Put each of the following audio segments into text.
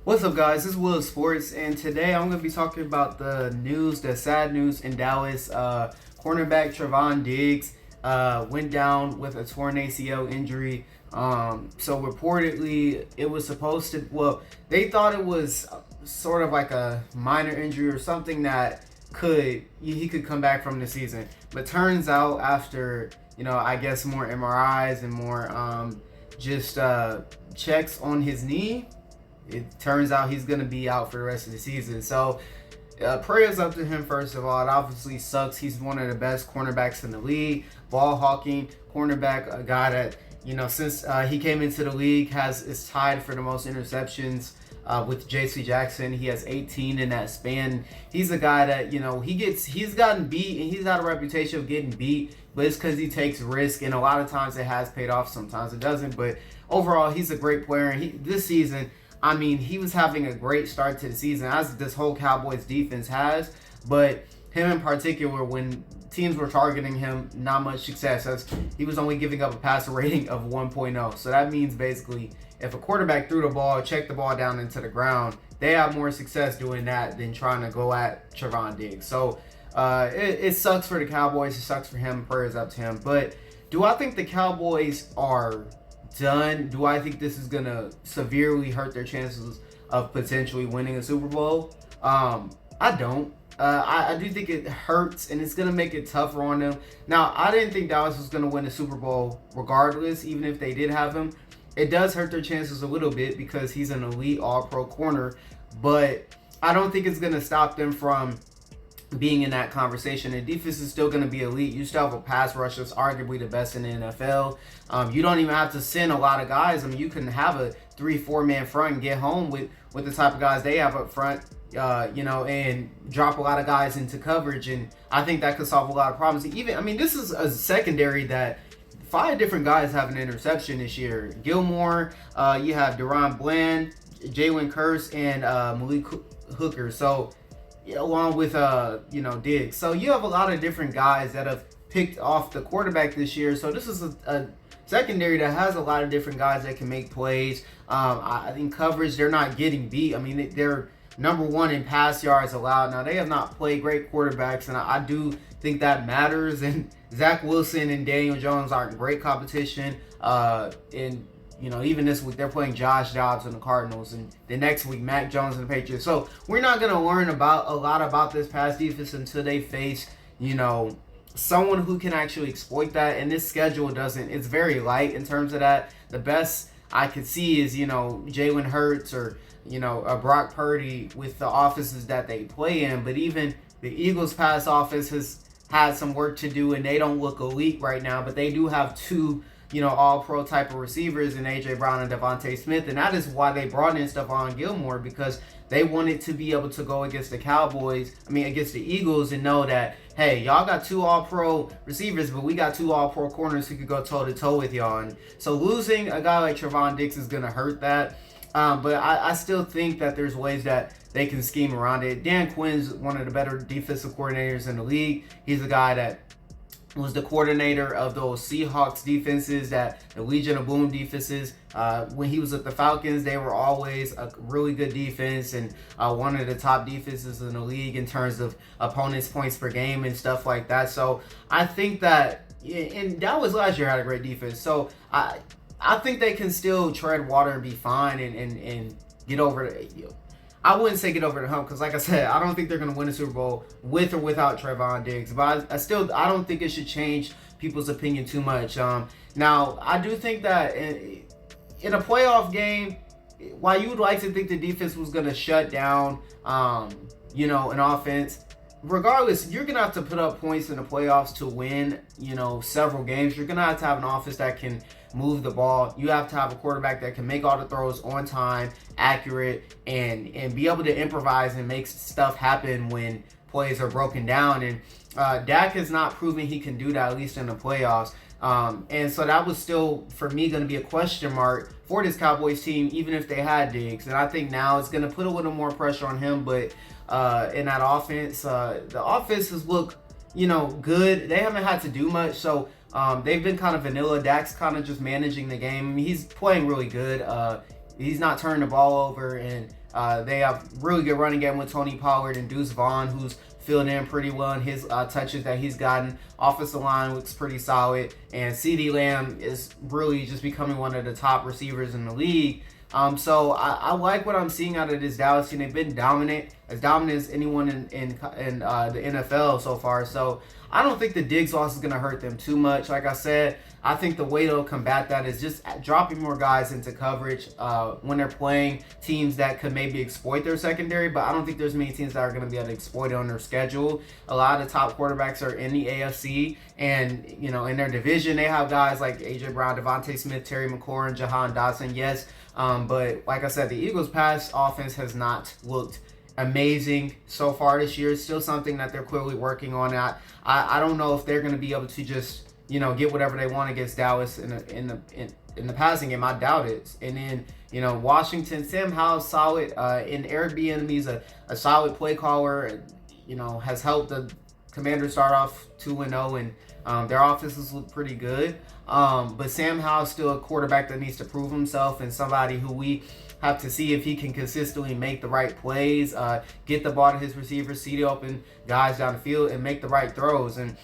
What's up, guys? This is Will Sports, and today I'm going to be talking about the sad news in Dallas. Cornerback Trevon Diggs went down with a torn ACL injury. So reportedly, it was supposed to. Well, they thought it was sort of like a minor injury or something that he could come back from the season. But turns out after I guess more MRIs and more just checks on his knee, it turns out he's going to be out for the rest of the season. So prayers up to him, first of all. It obviously sucks. He's one of the best cornerbacks in the league, ball hawking cornerback, a guy that since he came into the league is tied for the most interceptions with JC Jackson. He has 18 in that span. He's a guy that he's gotten beat, and he's got a reputation of getting beat, but it's because he takes risk, and a lot of times it has paid off, sometimes it doesn't. But overall, he's a great player, and this season, I mean, he was having a great start to the season, as this whole Cowboys defense has. But him in particular, when teams were targeting him, not much success, as he was only giving up a passer rating of 1.0. So that means basically if a quarterback threw the ball, checked the ball down into the ground, they have more success doing that than trying to go at Trevon Diggs. So it sucks for the Cowboys. It sucks for him. Prayers up to him. But do I think the Cowboys are done? Do I think this is going to severely hurt their chances of potentially winning a Super Bowl? I don't. I do think it hurts, and it's going to make it tougher on them. Now, I didn't think Dallas was going to win the Super Bowl regardless, even if they did have him. It does hurt their chances a little bit because he's an elite all-pro corner, but I don't think it's going to stop them from being in that conversation. The defense is still going to be elite. You still have a pass rush that's arguably the best in the NFL. You don't even have to send a lot of guys. I mean, you can have a 3-4 man front and get home with the type of guys they have up front, and drop a lot of guys into coverage. And I think that could solve a lot of problems. This is a secondary that 5 different guys have an interception this year. Gilmore, you have Deron Bland, Jalen Kearse, and Malik Hooker. So along with Diggs. So you have a lot of different guys that have picked off the quarterback this year. So this is a secondary that has a lot of different guys that can make plays. I think coverage, they're not getting beat. I mean, they're number 1 in pass yards allowed. Now, they have not played great quarterbacks, and I do think that matters. And Zach Wilson and Daniel Jones aren't great competition. Even this week, they're playing Josh Dobbs and the Cardinals, and the next week, Mac Jones and the Patriots. So we're not going to learn a lot about this pass defense until they face, someone who can actually exploit that. And this schedule doesn't. It's very light in terms of that. The best I could see is, Jalen Hurts or, a Brock Purdy with the offenses that they play in. But even the Eagles' pass offense has had some work to do, and they don't look elite right now. But they do have 2 all-pro type of receivers in A.J. Brown and Devontae Smith. And that is why they brought in Stephon Gilmore, because they wanted to be able to go against against the Eagles, and know that, hey, y'all got 2 all-pro receivers, but we got 2 all-pro corners who could go toe-to-toe with y'all. And so losing a guy like Trevon Diggs is going to hurt that. But I still think that there's ways that they can scheme around it. Dan Quinn's one of the better defensive coordinators in the league. He's a guy that was the coordinator of those Seahawks defenses, the Legion of Boom defenses. When he was at the Falcons, they were always a really good defense, and one of the top defenses in the league in terms of opponents' points per game and stuff like that. So I think that, and Dallas last year had a great defense. So I think they can still tread water and be fine and get over it. I wouldn't say get over the hump, because like I said, I don't think they're going to win a Super Bowl with or without Trevon Diggs. But I don't think it should change people's opinion too much. Now, I do think that in a playoff game, while you would like to think the defense was going to shut down, an offense, regardless, you're going to have to put up points in the playoffs to win, several games. You're going to have an offense that can move the ball. You have to have a quarterback that can make all the throws on time, accurate, and be able to improvise and make stuff happen when plays are broken down. And Dak has not proven he can do that, at least in the playoffs. And so that was still, for me, going to be a question mark for this Cowboys team, even if they had Diggs. And I think now it's going to put a little more pressure on him. But in that offense, the offense has looked, good. They haven't had to do much. So they've been kind of vanilla. Dak's kind of just managing the game. He's playing really good. He's not turning the ball over, and They have really good running game with Tony Pollard and Deuce Vaughn, who's filled in pretty well in his touches that he's gotten. Offensive line looks pretty solid, and CeeDee Lamb is really just becoming one of the top receivers in the league. So I like what I'm seeing out of this Dallas team. They've been dominant as anyone in the NFL so far. So I don't think the Diggs loss is going to hurt them too much. Like I said, I think the way they'll combat that is just dropping more guys into coverage when they're playing teams that could maybe exploit their secondary. But I don't think there's many teams that are going to be able to exploit it on their schedule. A lot of the top quarterbacks are in the AFC, and in their division they have guys like AJ Brown, Devontae Smith, Terry McLaurin, Jahan Dotson. Yes. But like I said, the Eagles' pass offense has not looked amazing so far this year. It's still something that they're clearly working on. I don't know if they're going to be able to just get whatever they want against Dallas in the passing game. I doubt it. And then Washington, Sam Howell's solid. And Eric Bieniemy's a solid play caller. Has helped the Commanders start off 2-0, and their offenses look pretty good. But Sam Howell's still a quarterback that needs to prove himself, and somebody who we have to see if he can consistently make the right plays, get the ball to his receivers, see the open guys down the field, and make the right throws. And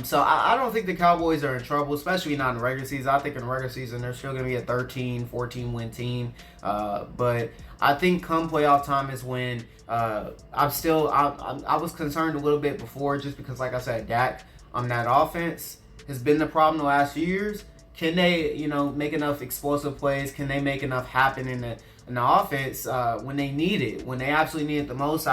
so I don't think the Cowboys are in trouble, especially not in the regular season. I think in the regular season they're still going to be a 13, 14 win team. But I think come playoff time is when I was concerned a little bit before, just because, like I said, Dak on that offense has been the problem the last few years. Can they, make enough explosive plays? Can they make enough happen in the offense when they need it, when they absolutely need it the most?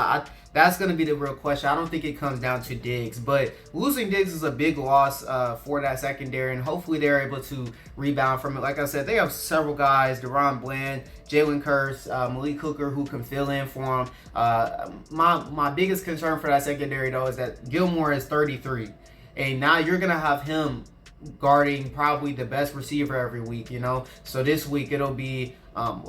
That's going to be the real question. I don't think it comes down to Diggs, but losing Diggs is a big loss for that secondary, and hopefully they're able to rebound from it. Like I said, they have several guys: Deron Bland, Jalen Curse, Malik Hooker, who can fill in for them. My biggest concern for that secondary, though, is that Gilmore is 33, and now you're going to have him guarding probably the best receiver every week, So this week it'll be,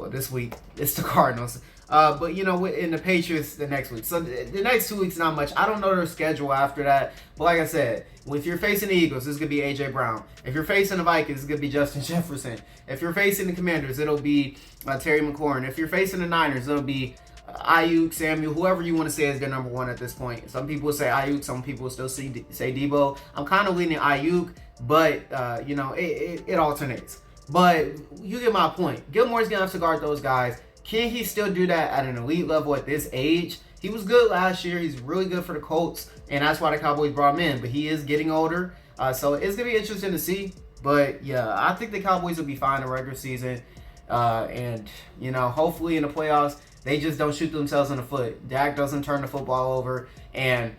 this week it's the Cardinals. But in the Patriots the next week. So the next 2 weeks, not much. I don't know their schedule after that. But like I said, if you're facing the Eagles, this is going to be A.J. Brown. If you're facing the Vikings, it's going to be Justin Jefferson. If you're facing the Commanders, it'll be Terry McLaurin. If you're facing the Niners, it'll be Ayuk, Samuel, whoever you want to say is their number one at this point. Some people say Ayuk, some people still say Debo. I'm kind of leaning Ayuk, but it alternates. But you get my point. Gilmore's gonna have to guard those guys. Can he still do that at an elite level at this age? He was good last year. He's really good for the Colts, and that's why the Cowboys brought him in. But he is getting older, so it's gonna be interesting to see. But yeah, I think the Cowboys will be fine in the regular season, and hopefully in the playoffs they just don't shoot themselves in the foot. Dak doesn't turn the football over, and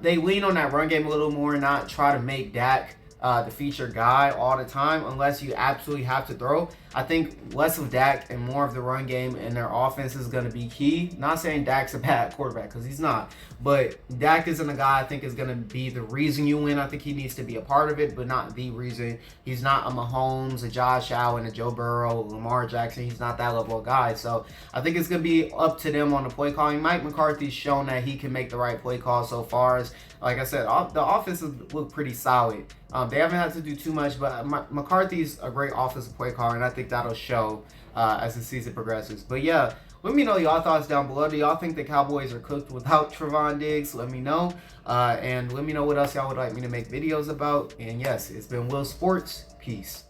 they lean on that run game a little more, and not try to make Dak the feature guy all the time unless you absolutely have to throw. I think less of Dak and more of the run game and their offense is going to be key. Not saying Dak's a bad quarterback, because he's not, but Dak isn't a guy I think is going to be the reason you win. I think he needs to be a part of it, but not the reason. He's not a Mahomes, a Josh Allen, a Joe Burrow, Lamar Jackson. He's not that level of guy. So I think it's going to be up to them on the play calling. Mike McCarthy's shown that he can make the right play call so far. As like I said, the offenses look pretty solid. They haven't had to do too much, but McCarthy's a great offensive play caller, and I think that'll show as the season progresses. But yeah, let me know your thoughts down below. Do y'all think the Cowboys are cooked without Trevon Diggs? Let me know. And let me know what else y'all would like me to make videos about. And yes, it's been Will Sports. Peace.